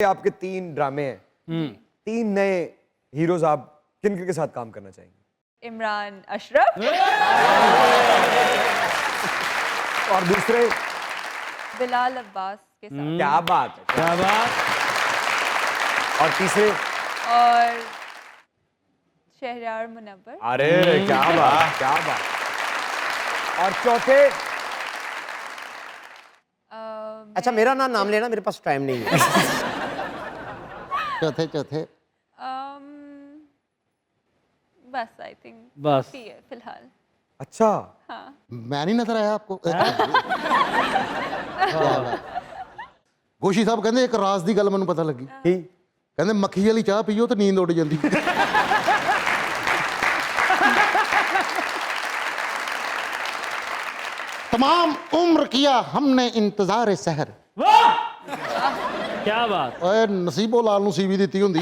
आपके 3 ड्रामे हैं, 3 नए हीरोज, आप किन के साथ काम करना चाहेंगे? इमरान अशरफ और दूसरे? बिलाल अब्बास के साथ क्या बात है, क्या बात। और तीसरे? और शहरयार मुनव्वर। अरे क्या बात, क्या बात। और चौथे? अच्छा मेरा नाम लेना, मेरे पास टाइम नहीं है। चौथे बस आई थिंक बस है फिलहाल। अच्छा, हाँ मैं नहीं नजर आया आपको? ਗੋਸ਼ੀ ਸਾਹਿਬ ਕਹਿੰਦੇ ਇੱਕ ਰਾਜ਼ ਦੀ ਗੱਲ ਮੈਨੂੰ ਪਤਾ ਲੱਗੀ। ਕੀ? ਕਹਿੰਦੇ ਮੱਖੀ ਵਾਲੀ ਚਾਹ ਪੀਓ ਤਾਂ ਨੀਂਦ ਉੱਡ ਜਾਂਦੀ। तमाम उम्र किया हमने इंतजार सहर। वाह क्या बात। ओए नसीबो लाल ਨੂੰ सीवी ਦਿੱਤੀ ਹੁੰਦੀ।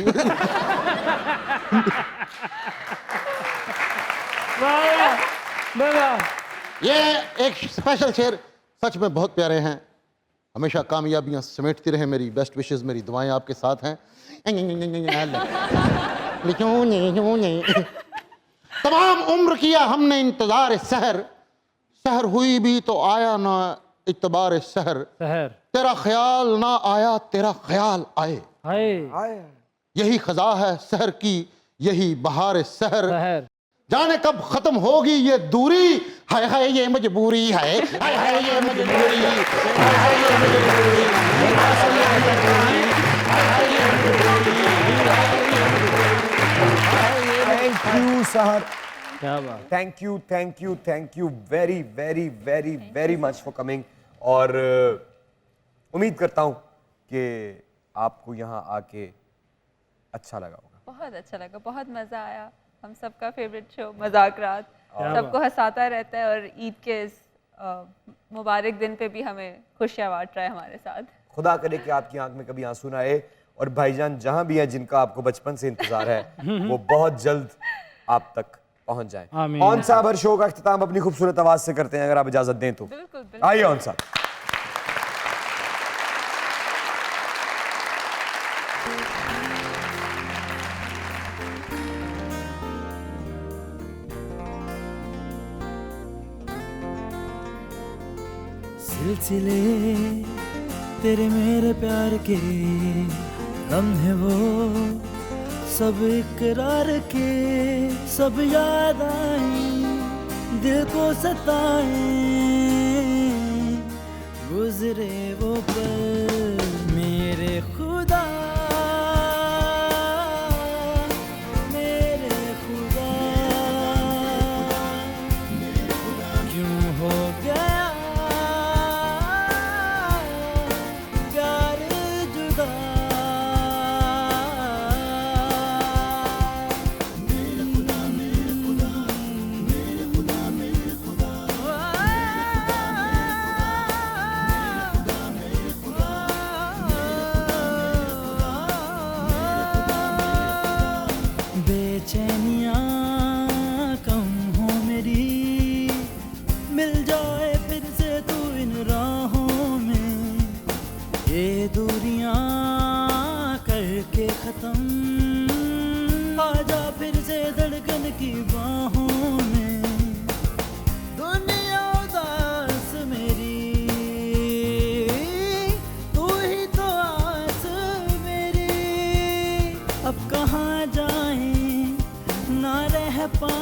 ये एक स्पेशल शेर सच में बहुत प्यारे हैं। हमेशा कामयाबियां समेटती रहे मेरी बेस्ट विशेस, मेरी दुआएं आपके साथ हैं। तमाम उम्र किया हमने इंतजार सहर, सहर हुई भी तो आया ना इतबार सहर, शहर तेरा ख्याल ना आया तेरा ख्याल आए, हाय यही खजा है सहर की यही बहार सहर, शहर जाने कब खत्म होगी ये दूरी, हाय हाय ये मजबूरी है, हाय हाय ये मजबूरी, हाय हाय ये मजबूरी, थैंक यू सर, क्या बात। Thank you very very very very much for coming. और उम्मीद करता हूँ कि आपको यहाँ आके अच्छा लगा होगा। बहुत अच्छा लगा, बहुत मज़ा आया। हम सबका फेवरेट शो मजाक रात सबको हंसाता रहता है और ईद के इस मुबारक दिन पे भी हमें खुशियाँ बांट रहा है हमारे साथ। खुदा करे कि आपकी आंख में कभी आंसू ना आए, और भाईजान जहां भी हैं जिनका आपको बचपन से इंतजार है वो बहुत जल्द आप तक पहुंच जाएं। आमीन। ऑन साहब हर शो का इख्तिताम अपनी खूबसूरत आवाज से करते हैं, अगर आप इजाजत दें तो। बिल्कुल बिल्कुल। आइए ऑन साहब। सिलसिले तेरे मेरे प्यार के लम्हे वो सब इकरार के, सब याद आए दिल को सताए, गुजरे वो पल मेरे खुदा, मेरे खुदा, क्यों हो गया प्यार जुदा, मेरे खुदा मेरे खुदा मेरे खुदा मेरे खुदा, बेचैनियाँ कम हो मेरी, मिल जाए फिर से तू इन राहों में, ये दूरियां करके खत्म, आजा फिर से धड़कन की बाहों में, दुनिया उदास मेरी तू ही तो आस मेरी, अब कहाँ जाएं ना रह पा